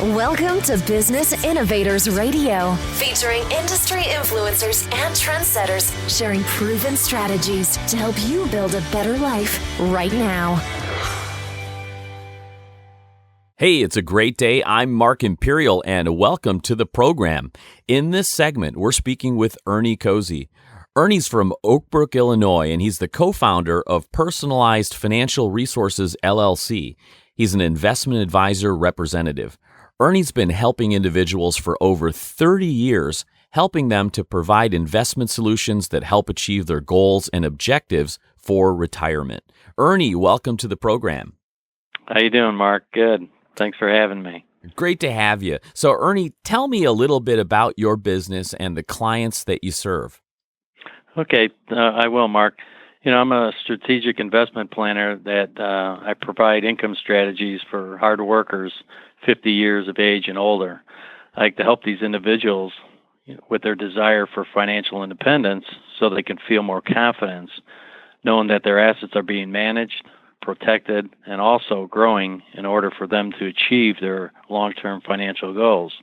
Welcome to Business Innovators Radio, featuring industry influencers and trendsetters sharing proven strategies to help you build a better life right now. Hey, it's a great day. I'm Mark Imperial, and welcome to the program. In this segment, we're speaking with Ernie Cozzi. Ernie's from Oak Brook, Illinois, and he's the co-founder of Personalized Financial Resources LLC. He's an investment advisor representative. Ernie's been helping individuals for over 30 years, helping them to provide investment solutions that help achieve their goals and objectives for retirement. Ernie, welcome to the program. How you doing, Mark? Good. Thanks for having me. Great to have you. So, Ernie, tell me a little bit about your business and the clients that you serve. Okay, I will, Mark. I'm a strategic investment planner that I provide income strategies for hard workers 50 years of age and older. I like to help these individuals with their desire for financial independence so they can feel more confidence, knowing that their assets are being managed, protected, and also growing in order for them to achieve their long-term financial goals.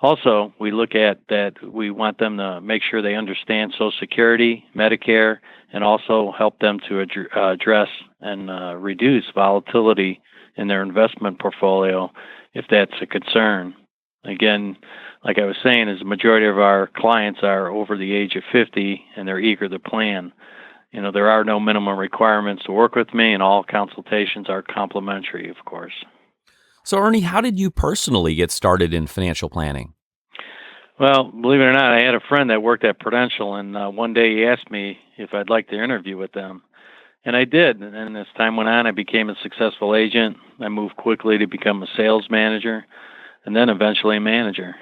Also, we look at that we want them to make sure they understand Social Security, Medicare, and also help them to address and reduce volatility in their investment portfolio if that's a concern. Again, like I was saying, is the majority of our clients are over the age of 50 and they're eager to plan. There are no minimum requirements to work with me, and all consultations are complimentary, of course. So, Ernie, how did you personally get started in financial planning? Well, believe it or not, I had a friend that worked at Prudential, and one day he asked me if I'd like to interview with them. And I did, and as time went on, I became a successful agent. I moved quickly to become a sales manager, and then eventually a manager.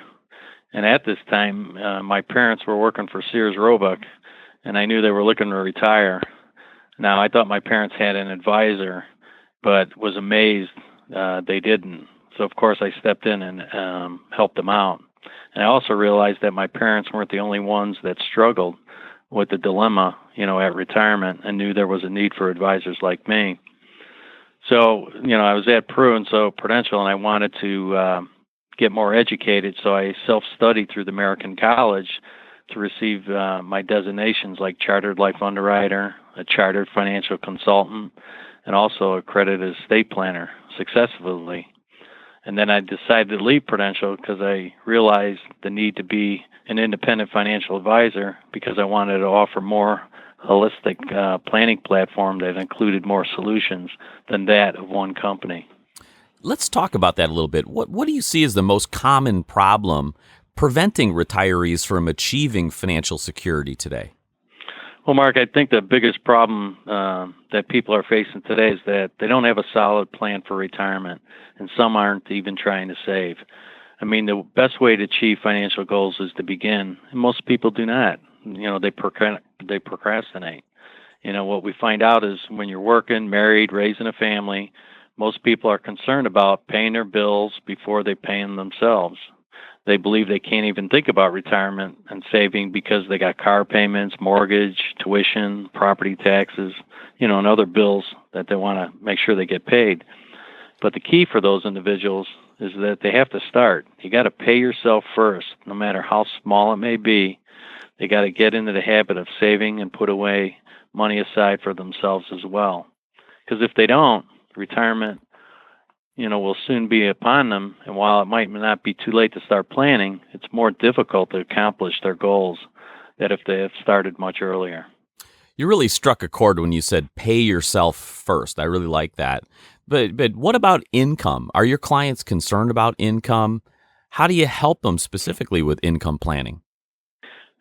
And at this time, my parents were working for Sears Roebuck, and I knew they were looking to retire. Now, I thought my parents had an advisor, but was amazed they didn't. So, of course, I stepped in and helped them out. And I also realized that my parents weren't the only ones that struggled with the dilemma, at retirement, and knew there was a need for advisors like me. So, I was at Prudential, and I wanted to get more educated, so I self-studied through the American College to receive my designations like Chartered Life Underwriter, a Chartered Financial Consultant, and also accredited estate planner successfully. And then I decided to leave Prudential because I realized the need to be an independent financial advisor because I wanted to offer more holistic planning platform that included more solutions than that of one company. Let's talk about that a little bit. What do you see as the most common problem preventing retirees from achieving financial security today? Well, Mark, I think the biggest problem that people are facing today is that they don't have a solid plan for retirement, and some aren't even trying to save. I mean, the best way to achieve financial goals is to begin, and most people do not. They procrastinate. What we find out is when you're working, married, raising a family, most people are concerned about paying their bills before they pay them themselves. They believe they can't even think about retirement and saving because they got car payments, mortgage, tuition, property taxes, and other bills that they want to make sure they get paid. But the key for those individuals is that they have to start. You got to pay yourself first, no matter how small it may be. They got to get into the habit of saving and put away money aside for themselves as well. Because if they don't, retirement will soon be upon them, and while it might not be too late to start planning, it's more difficult to accomplish their goals than if they have started much earlier. You really struck a chord when you said pay yourself first. I really like that. But what about income? Are your clients concerned about income? How do you help them specifically with income planning?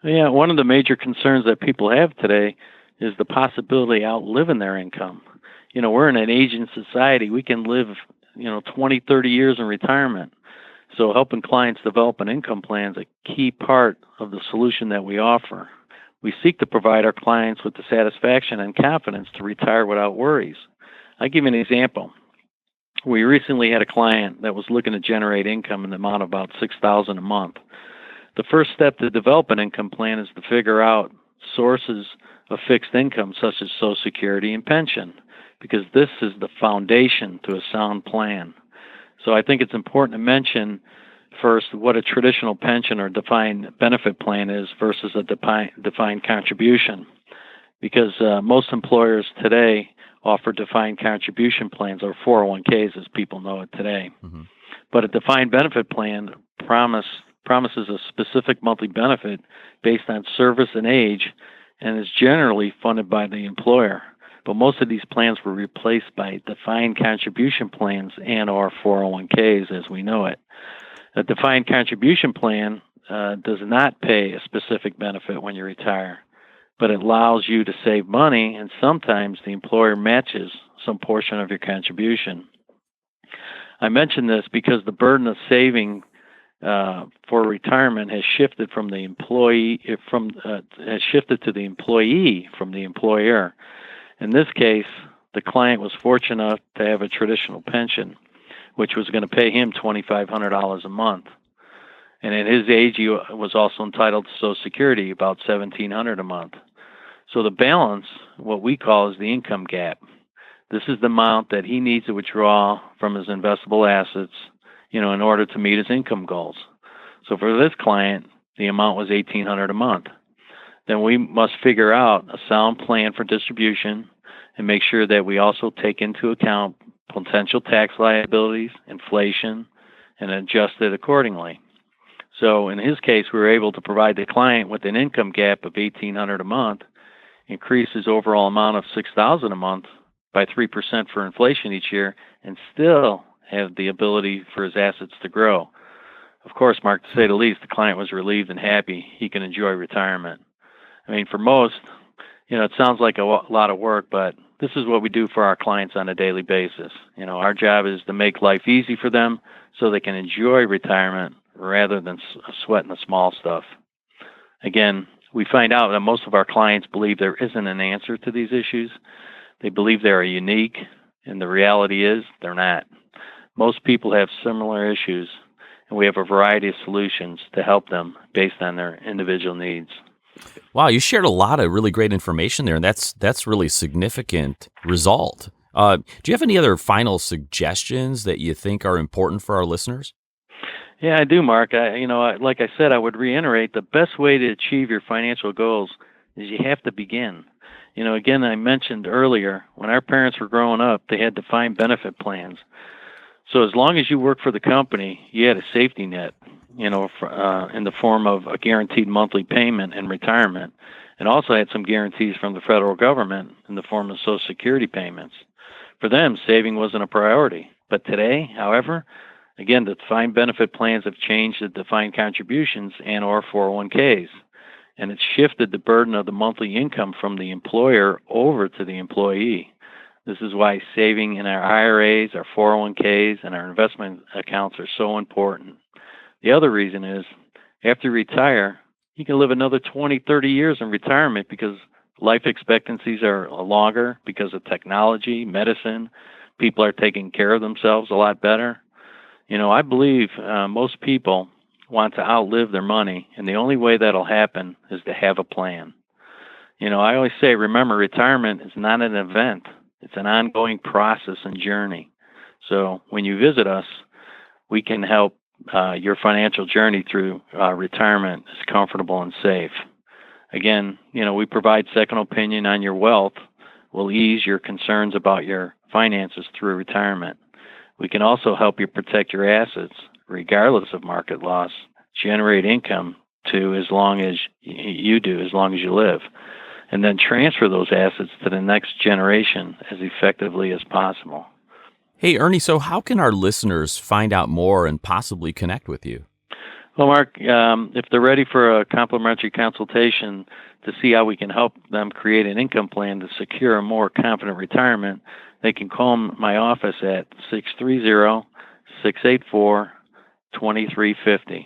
Yeah, one of the major concerns that people have today is the possibility of outliving their income. We're in an aging society. We can live 20, 30 years in retirement. So helping clients develop an income plan is a key part of the solution that we offer. We seek to provide our clients with the satisfaction and confidence to retire without worries. I'll give you an example. We recently had a client that was looking to generate income in the amount of about $6,000 a month. The first step to develop an income plan is to figure out sources of fixed income such as Social Security and pension, because this is the foundation to a sound plan. So I think it's important to mention first what a traditional pension or defined benefit plan is versus a defined contribution, because most employers today offer defined contribution plans, or 401ks as people know it today. Mm-hmm. But a defined benefit plan promises a specific monthly benefit based on service and age, and is generally funded by the employer. But most of these plans were replaced by defined contribution plans and or 401ks as we know it. A defined contribution plan does not pay a specific benefit when you retire, but it allows you to save money, and sometimes the employer matches some portion of your contribution. I mention this because the burden of saving for retirement has shifted to the employee from the employer. In this case, the client was fortunate enough to have a traditional pension, which was going to pay him $2,500 a month. And at his age, he was also entitled to Social Security, about $1,700 a month. So the balance, what we call, is the income gap. This is the amount that he needs to withdraw from his investable assets, in order to meet his income goals. So for this client, the amount was $1,800 a month. Then we must figure out a sound plan for distribution and make sure that we also take into account potential tax liabilities, inflation, and adjust it accordingly. So in his case, we were able to provide the client with an income gap of $1,800 a month, increase his overall amount of $6,000 a month by 3% for inflation each year, and still have the ability for his assets to grow. Of course, Mark, to say the least, the client was relieved and happy he can enjoy retirement. I mean, for most, it sounds like a lot of work, but this is what we do for our clients on a daily basis. Our job is to make life easy for them so they can enjoy retirement rather than sweating the small stuff. Again, we find out that most of our clients believe there isn't an answer to these issues. They believe they are unique, and the reality is they're not. Most people have similar issues, and we have a variety of solutions to help them based on their individual needs. Wow, you shared a lot of really great information there, and that's really significant result. Do you have any other final suggestions that you think are important for our listeners? Yeah, I do, Mark. Like I said, I would reiterate the best way to achieve your financial goals is you have to begin. Again, I mentioned earlier, when our parents were growing up, they had defined benefit plans. So as long as you work for the company, you had a safety net, in the form of a guaranteed monthly payment in retirement, and also had some guarantees from the federal government in the form of Social Security payments. For them, saving wasn't a priority. But today, however, again, the defined benefit plans have changed the defined contributions and or 401ks, and it's shifted the burden of the monthly income from the employer over to the employee. This is why saving in our IRAs, our 401ks, and our investment accounts are so important. The other reason is, after you retire, you can live another 20, 30 years in retirement because life expectancies are longer because of technology, medicine. People are taking care of themselves a lot better. I believe most people want to outlive their money, and the only way that'll happen is to have a plan. I always say, remember, retirement is not an event. It's an ongoing process and journey. So when you visit us, we can help your financial journey through retirement is comfortable and safe. Again, we provide second opinion on your wealth. We'll ease your concerns about your finances through retirement. We can also help you protect your assets, regardless of market loss, generate income to as long as you do, as long as you live, and then transfer those assets to the next generation as effectively as possible. Hey, Ernie, so how can our listeners find out more and possibly connect with you? Well, Mark, if they're ready for a complimentary consultation to see how we can help them create an income plan to secure a more confident retirement, they can call my office at 630-684-2350.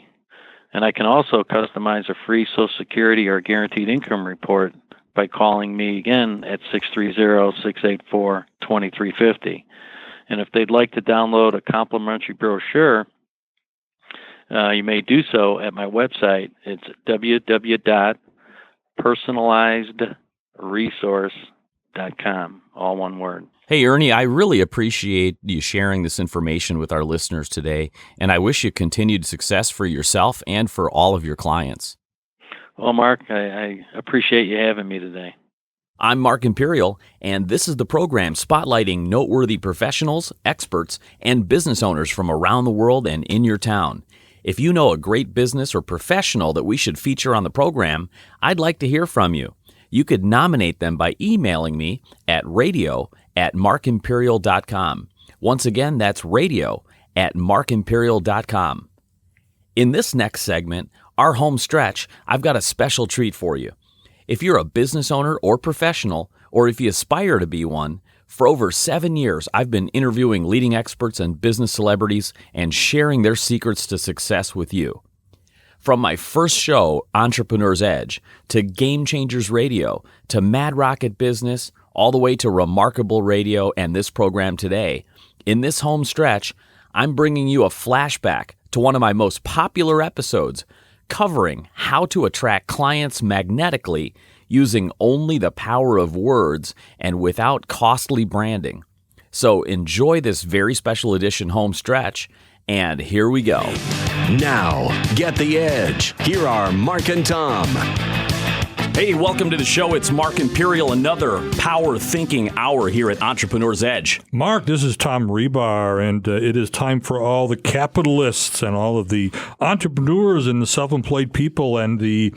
And I can also customize a free Social Security or guaranteed income report by calling me again at 630-684-2350. And if they'd like to download a complimentary brochure, you may do so at my website. It's www.personalizedresource.com, all one word. Hey, Ernie, I really appreciate you sharing this information with our listeners today, and I wish you continued success for yourself and for all of your clients. Well, Mark, I appreciate you having me today. I'm Mark Imperial, and this is the program spotlighting noteworthy professionals, experts, and business owners from around the world and in your town. If you know a great business or professional that we should feature on the program, I'd like to hear from you. You could nominate them by emailing me at radio@markimperial.com. Once again, that's radio@markimperial.com. In this next segment, our home stretch, I've got a special treat for you. If you're a business owner or professional, or if you aspire to be one, for over 7 years, I've been interviewing leading experts and business celebrities and sharing their secrets to success with you. From my first show, Entrepreneur's Edge, to Game Changers Radio, to Mad Rocket Business, all the way to Remarkable Radio and this program today, in this home stretch, I'm bringing you a flashback to one of my most popular episodes, covering how to attract clients magnetically using only the power of words and without costly branding. So enjoy this very special edition home stretch, and here we go. Now, get the edge. Here are Mark and Tom. Hey, welcome to the show. It's Mark Imperial, another power thinking hour here at Entrepreneur's Edge. Mark, this is Tom Rebar, and it is time for all the capitalists and all of the entrepreneurs and the self-employed people and the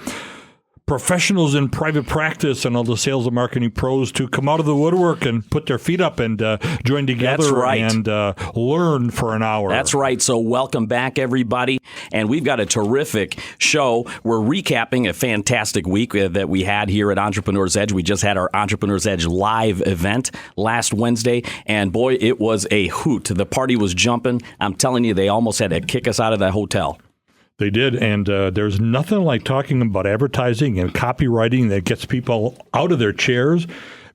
professionals in private practice and all the sales and marketing pros to come out of the woodwork and put their feet up and join together. That's right. And learn for an hour. That's right. So welcome back, everybody. And we've got a terrific show. We're recapping a fantastic week that we had here at Entrepreneur's Edge. We just had our Entrepreneur's Edge live event last Wednesday, and boy, it was a hoot. The party was jumping. I'm telling you, they almost had to kick us out of that hotel. They did, and there's nothing like talking about advertising and copywriting that gets people out of their chairs,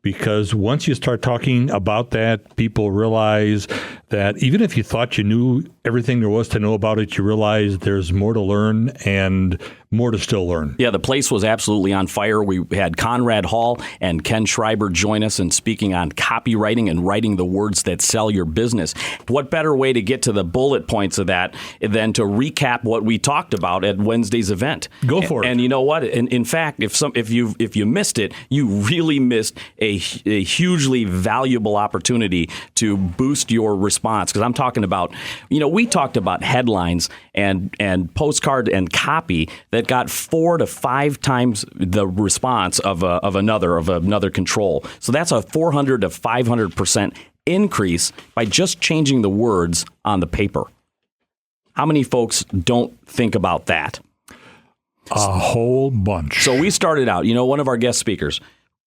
because once you start talking about that, people realize that even if you thought you knew everything there was to know about it, you realize there's more to learn and more to still learn. Yeah, the place was absolutely on fire. We had Conrad Hall and Ken Schreiber join us in speaking on copywriting and writing the words that sell your business. What better way to get to the bullet points of that than to recap what we talked about at Wednesday's event? Go for it. And you know what? In fact, if you missed it, you really missed a hugely valuable opportunity to boost your response. Because I'm talking about, we talked about headlines and postcard and copy that got 4 to 5 times the response of another control. So that's a 400 to 500% increase by just changing the words on the paper. How many folks don't think about that? A whole bunch. So we started out, one of our guest speakers,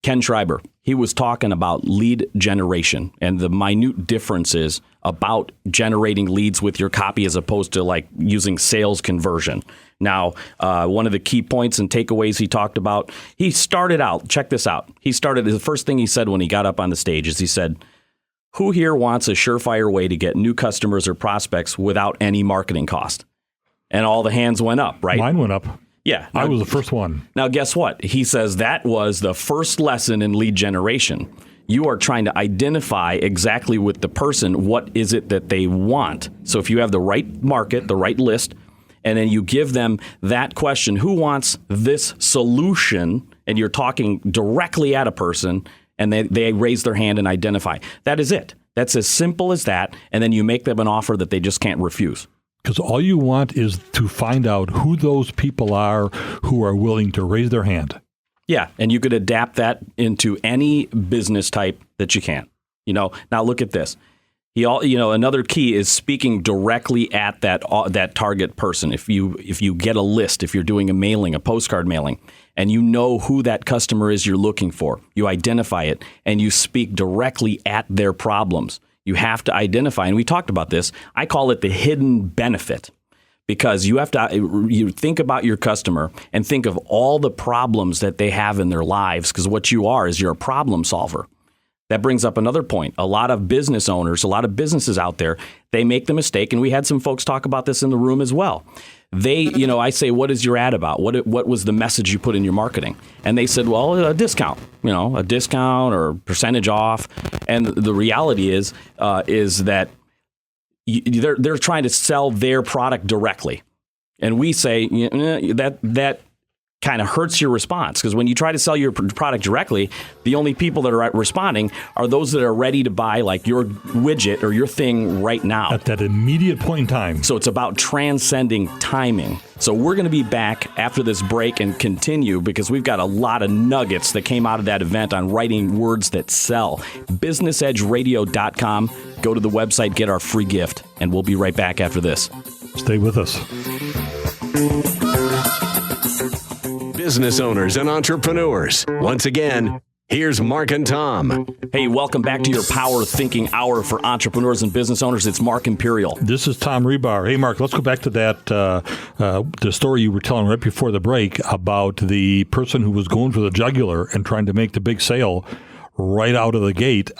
Ken Schreiber, he was talking about lead generation and the minute differences about generating leads with your copy as opposed to like using sales conversion. Now, one of the key points and takeaways he talked about, he started out, check this out. The first thing he said when he got up on the stage is he said, "Who here wants a surefire way to get new customers or prospects without any marketing cost?" And all the hands went up, right? Mine went up. Yeah. I was the first one. Now, guess what? He says that was the first lesson in lead generation. You are trying to identify exactly with the person what is it that they want. So if you have the right market, the right list, and then you give them that question, who wants this solution? And you're talking directly at a person, and they raise their hand and identify. That is it. That's as simple as that. And then you make them an offer that they just can't refuse. Because all you want is to find out who those people are who are willing to raise their hand. Yeah, and you could adapt that into any business type that you can. Now look at this. Another key is speaking directly at that target person. If you get a list, if you're doing a postcard mailing, and you know who that customer is you're looking for, you identify it and you speak directly at their problems. You have to identify, and we talked about this, I call it the hidden benefit, because you have to you think about your customer and think of all the problems that they have in their lives, because what you are is you're a problem solver. That brings up another point. A lot of business owners, a lot of businesses out there, they make the mistake, and we had some folks talk about this in the room as well. I say, what is your ad about? What was the message you put in your marketing? And they said, well, a discount, a discount or percentage off. And the reality is that they're trying to sell their product directly. And we say that kind of hurts your response, because when you try to sell your product directly, the only people that are responding are those that are ready to buy like your widget or your thing right now. At that immediate point in time. So it's about transcending timing. So we're going to be back after this break and continue, because we've got a lot of nuggets that came out of that event on writing words that sell. BusinessEdgeRadio.com. Go to the website, get our free gift, and we'll be right back after this. Stay with us. Business owners and entrepreneurs. Once again, here's Mark and Tom. Hey, welcome back to your Power Thinking Hour for entrepreneurs and business owners. It's Mark Imperial. This is Tom Rebar. Hey, Mark, let's go back to that the story you were telling right before the break about the person who was going for the jugular and trying to make the big sale right out of the gate.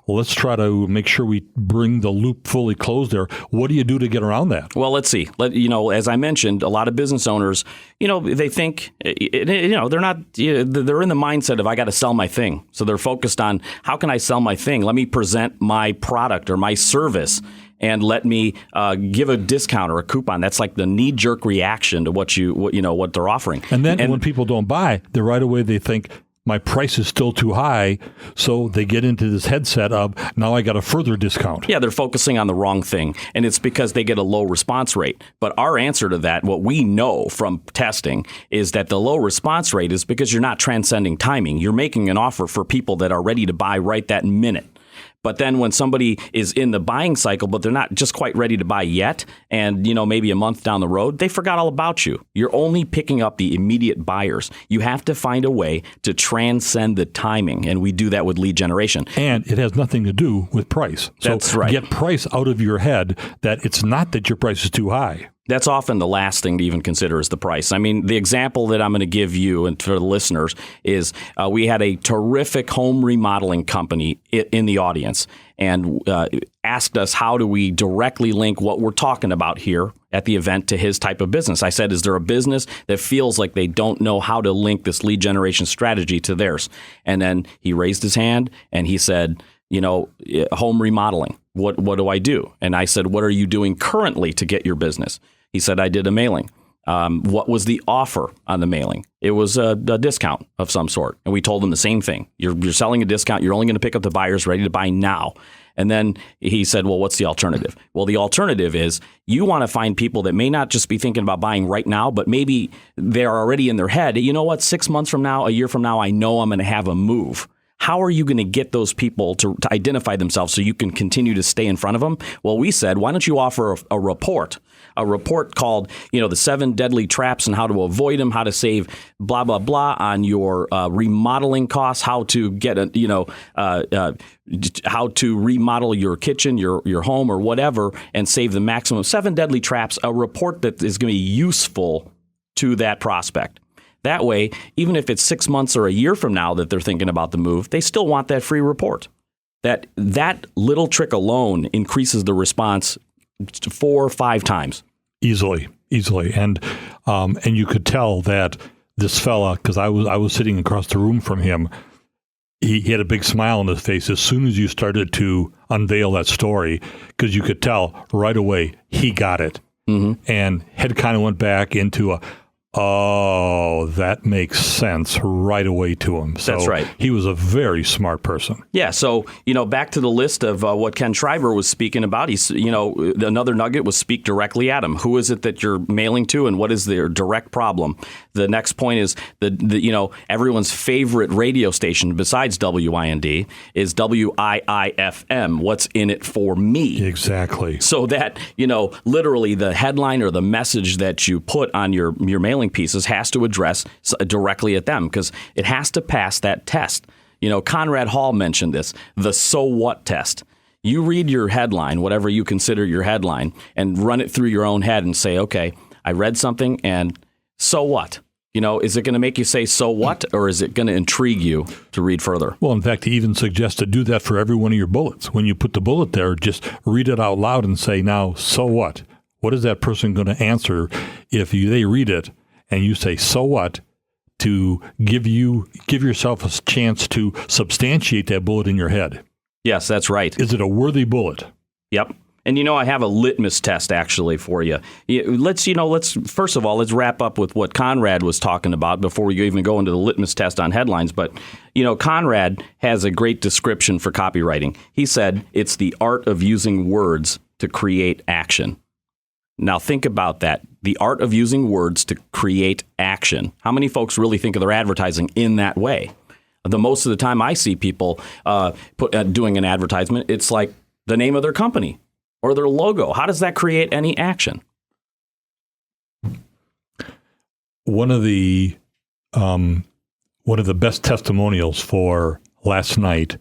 Let's try to make sure we bring the loop fully closed there. What do you do to get around that? Well, let's see. As I mentioned, a lot of business owners, they think, they're not, they're in the mindset of, I got to sell my thing. So they're focused on, how can I sell my thing? Let me present my product or my service, and let me give a discount or a coupon. That's like the knee-jerk reaction to what they're offering. And then when people don't buy, right away they think, my price is still too high, so they get into this headset of, now I got a further discount. Yeah, they're focusing on the wrong thing, and it's because they get a low response rate. But our answer to that, what we know from testing, is that the low response rate is because you're not transcending timing. You're making an offer for people that are ready to buy right that minute. But then when somebody is in the buying cycle, but they're not just quite ready to buy yet, and maybe a month down the road, they forgot all about you. You're only picking up the immediate buyers. You have to find a way to transcend the timing, and we do that with lead generation. And it has nothing to do with price. That's right. Get price out of your head, that it's not that your price is too high. That's often the last thing to even consider is the price. I mean, the example that I'm going to give you and for the listeners is we had a terrific home remodeling company in the audience, and asked us, how do we directly link what we're talking about here at the event to his type of business? I said, is there a business that feels like they don't know how to link this lead generation strategy to theirs? And then he raised his hand and he said, home remodeling. What do I do? And I said, what are you doing currently to get your business? He said, I did a mailing. What was the offer on the mailing? It was a discount of some sort. And we told him the same thing. You're selling a discount. You're only going to pick up the buyers ready to buy now. And then he said, well, what's the alternative? Well, the alternative is you want to find people that may not just be thinking about buying right now, but maybe they're already in their head. You know what? 6 months from now, a year from now, I know I'm going to have a move. How are you going to get those people to identify themselves so you can continue to stay in front of them? Well, we said, why don't you offer a report called, the 7 deadly traps and how to avoid them, how to save blah, blah, blah on your remodeling costs, how to get how to remodel your kitchen, your home or whatever, and save the maximum. 7 deadly traps, a report that is going to be useful to that prospect. That way, even if it's 6 months or a year from now that they're thinking about the move, they still want that free report. That little trick alone increases the response 4 or 5 times. Easily. And you could tell that this fella, because I was sitting across the room from him, he had a big smile on his face as soon as you started to unveil that story, because you could tell right away he got it. Mm-hmm. And head kind of went back into oh, that makes sense right away to him. So that's right. He was a very smart person. Yeah. So, back to the list of what Ken Schreiber was speaking about. He's, another nugget was speak directly at him. Who is it that you're mailing to and what is their direct problem? The next point is everyone's favorite radio station besides WIND is WIIFM. What's in it for me? Exactly. So that, literally the headline or the message that you put on your mailing pieces has to address directly at them because it has to pass that test. Conrad Hall mentioned this, the so what test. You read your headline, whatever you consider your headline, and run it through your own head and say, okay, I read something and so what? Is it going to make you say, so what, or is it going to intrigue you to read further? Well, in fact, he even suggests to do that for every one of your bullets. When you put the bullet there, just read it out loud and say, now, so what? What is that person going to answer if they read it and you say, so what, to give yourself a chance to substantiate that bullet in your head? Yes, that's right. Is it a worthy bullet? Yep. And, I have a litmus test actually for you. Let's first of all, let's wrap up with what Conrad was talking about before we even go into the litmus test on headlines. But, Conrad has a great description for copywriting. He said it's the art of using words to create action. Now think about that. The art of using words to create action. How many folks really think of their advertising in that way? The most of the time I see people doing an advertisement, it's like the name of their company or their logo. How does that create any action? One of the best testimonials for last night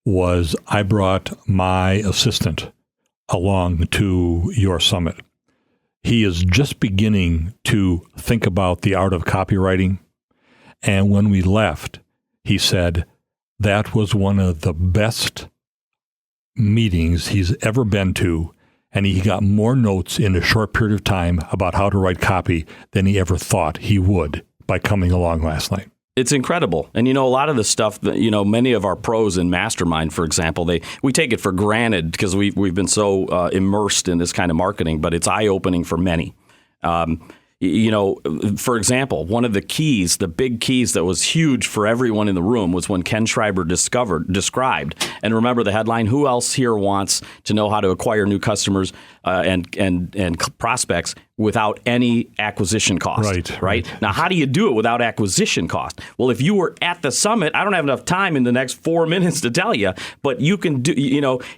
was I brought my assistant along to your summit. He is just beginning to think about the art of copywriting. And when we left, he said that was one of the best meetings he's ever been to, and he got more notes in a short period of time about how to write copy than he ever thought he would by coming along last night. It's incredible. And, a lot of the stuff that, many of our pros in Mastermind, for example, we take it for granted because we've been so immersed in this kind of marketing, but it's eye-opening for many. For example, one of the big keys that was huge for everyone in the room was when Ken Schreiber described, and remember the headline, who else here wants to know how to acquire new customers and prospects without any acquisition cost? Right? Now, how do you do it without acquisition cost? Well, if you were at the summit, I don't have enough time in the next 4 minutes to tell you, but you can do,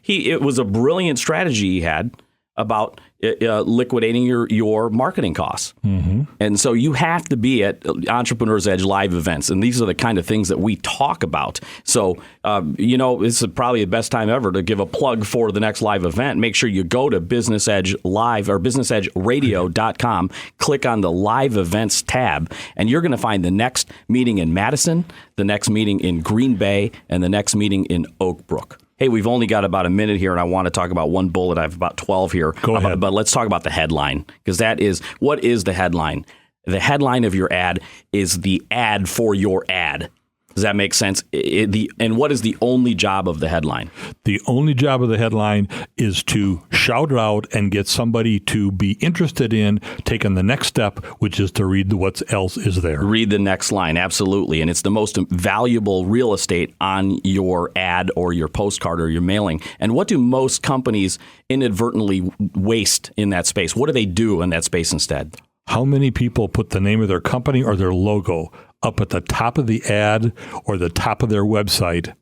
it was a brilliant strategy he had about liquidating your marketing costs. Mm-hmm. And so you have to be at Entrepreneur's Edge live events. And these are the kind of things that we talk about. So, this is probably the best time ever to give a plug for the next live event. Make sure you go to Business Edge Live or businessedgeradio.com, click on the live events tab, and you're going to find the next meeting in Madison, the next meeting in Green Bay, and the next meeting in Oak Brook. Hey, we've only got about a minute here, and I want to talk about one bullet. I have about 12 here. Go ahead. But let's talk about the headline, because what is the headline? The headline of your ad is the ad for your ad. Does that make sense? And what is the only job of the headline? The only job of the headline is to shout it out and get somebody to be interested in taking the next step, which is to read what else is there. Read the next line, absolutely. And it's the most valuable real estate on your ad or your postcard or your mailing. And what do most companies inadvertently waste in that space? What do they do in that space instead? How many people put the name of their company or their logo up at the top of the ad or the top of their website,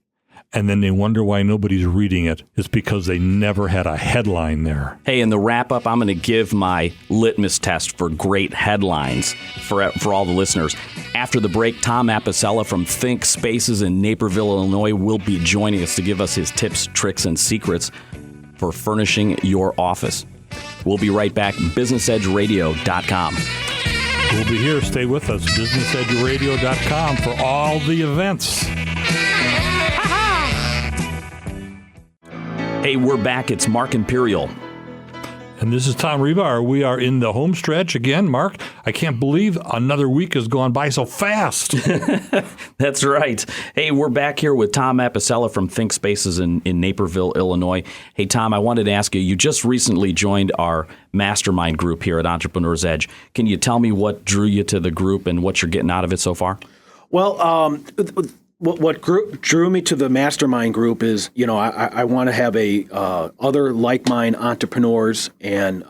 and then they wonder why nobody's reading it? It's because they never had a headline there. Hey, in the wrap-up, I'm going to give my litmus test for great headlines for all the listeners. After the break, Tom Apicella from Think Spaces in Naperville, Illinois, will be joining us to give us his tips, tricks, and secrets for furnishing your office. We'll be right back. BusinessEdgeRadio.com. We'll be here. Stay with us. BusinessEdgeRadio.com for all the events. Hey, we're back. It's Mark Imperial. And this is Tom Rebar. We are in the home stretch again. Mark, I can't believe another week has gone by so fast. That's right. Hey, we're back here with Tom Apicella from Think Spaces in Naperville, Illinois. Hey, Tom, I wanted to ask you just recently joined our mastermind group here at Entrepreneur's Edge. Can you tell me what drew you to the group and what you're getting out of it so far? Well, what drew me to the mastermind group is, I want to have other like-minded entrepreneurs and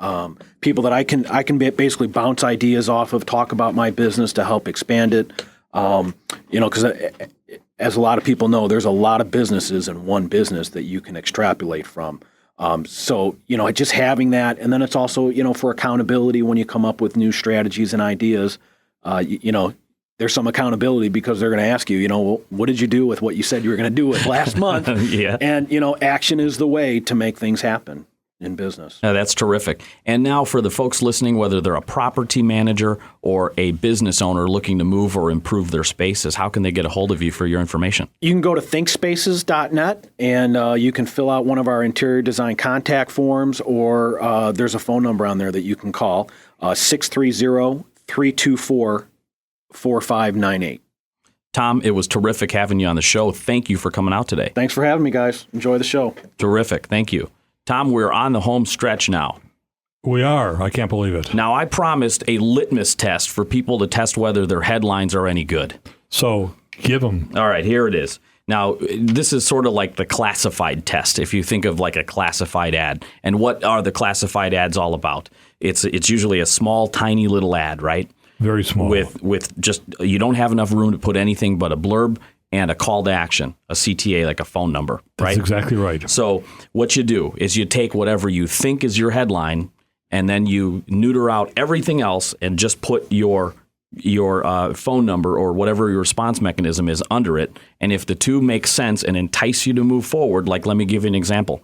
people that I can basically bounce ideas off of, talk about my business to help expand it. Because as a lot of people know, there's a lot of businesses in one business that you can extrapolate from. So just having that, and then it's also, for accountability when you come up with new strategies and ideas, there's some accountability because they're going to ask you, well, what did you do with what you said you were going to do with last month? Yeah. And, action is the way to make things happen. in business. That's terrific. And now for the folks listening, whether they're a property manager or a business owner looking to move or improve their spaces, how can they get a hold of you for your information? You can go to thinkspaces.net and you can fill out one of our interior design contact forms, or there's a phone number on there that you can call, 630-324-4598. Tom, it was terrific having you on the show. Thank you for coming out today. Thanks for having me, guys. Enjoy the show. Terrific. Thank you. Tom, we're on the home stretch now. We are. I can't believe it. Now, I promised a litmus test for people to test whether their headlines are any good. So give them. All right, here it is. Now, this is sort of like the classified test, if you think of like a classified ad. And what are the classified ads all about? It's usually a small, tiny little ad, right? Very small. With just, you don't have enough room to put anything but a blurb and a call to action, a CTA, like a phone number, right? That's exactly right. So what you do is you take whatever you think is your headline, and then you neuter out everything else and just put your phone number or whatever your response mechanism is under it. And if the two make sense and entice you to move forward, like let me give you an example.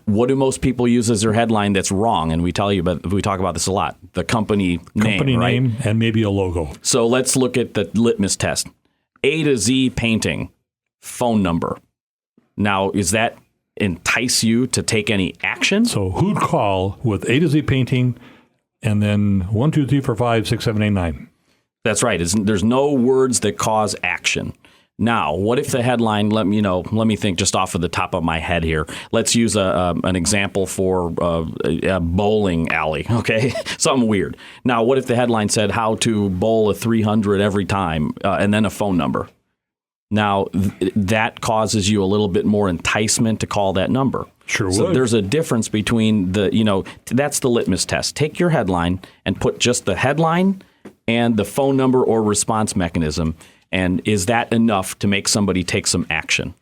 What do most people use as their headline that's wrong? And we talk about this a lot. The company name, right? Name and maybe a logo. So let's look at the litmus test. A to Z painting, phone number. Now, is that entice you to take any action? So who'd call with A to Z painting and then 1, 2, 3, 4, 5, 6, 7, 8, 9? That's right. There's no words that cause action. Now, what if the headline, let me think just off of the top of my head here. Let's use an example for a bowling alley, okay? Something weird. Now, what if the headline said how to bowl a 300 every time and then a phone number? Now, that causes you a little bit more enticement to call that number. Sure would. So there's a difference between that's the litmus test. Take your headline and put just the headline and the phone number or response mechanism. And is that enough to make somebody take some action?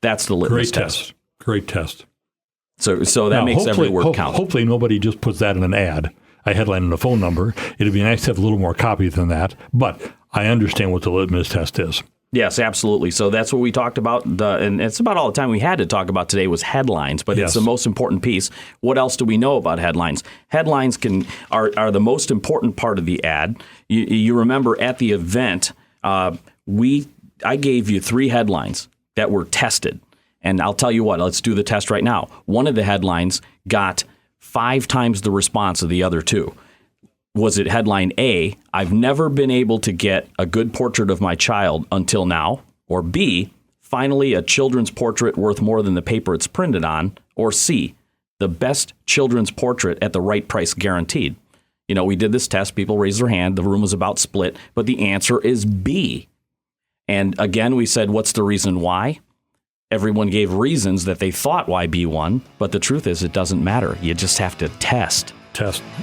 That's the litmus test. Great test. So that makes every word count. Hopefully nobody just puts that in an ad, a headline and a phone number. It'd be nice to have a little more copy than that. But I understand what the litmus test is. Yes, absolutely. So that's what we talked about. And it's about all the time we had to talk about today was headlines, but It's the most important piece. What else do we know about headlines? Headlines are the most important part of the ad. You remember at the event, I gave you 3 headlines that were tested. And I'll tell you what, let's do the test right now. One of the headlines got 5 times the response of the other 2. Was it headline A, I've never been able to get a good portrait of my child until now? Or B, finally a children's portrait worth more than the paper it's printed on? Or C, the best children's portrait at the right price guaranteed? We did this test. People raised their hand. The room was about split, but the answer is B. And again, we said, what's the reason why? Everyone gave reasons that they thought why B won, but the truth is it doesn't matter. You just have to test.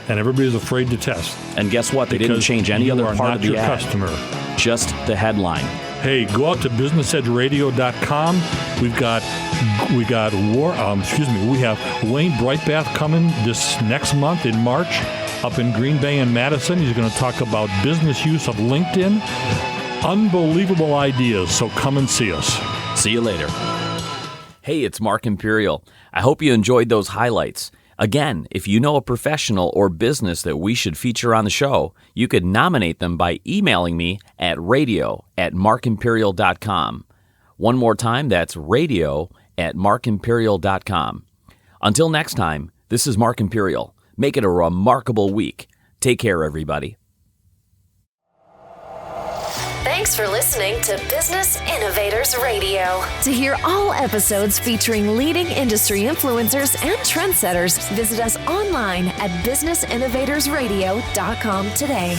And everybody's afraid to test. And guess what? They didn't change any other part of the ad. Customer. Just the headline. Hey, go out to businessedgeradio.com. We have Wayne Brightbath coming this next month in March up in Green Bay and Madison. He's going to talk about business use of LinkedIn. Unbelievable ideas, so come and see us. See you later. Hey, it's Mark Imperial. I hope you enjoyed those highlights. Again, if you know a professional or business that we should feature on the show, you could nominate them by emailing me at radio@markimperial.com. One more time, that's radio@markimperial.com. Until next time, this is Mark Imperial. Make it a remarkable week. Take care, everybody. Thanks for listening to Business Innovators Radio. To hear all episodes featuring leading industry influencers and trendsetters, visit us online at businessinnovatorsradio.com today.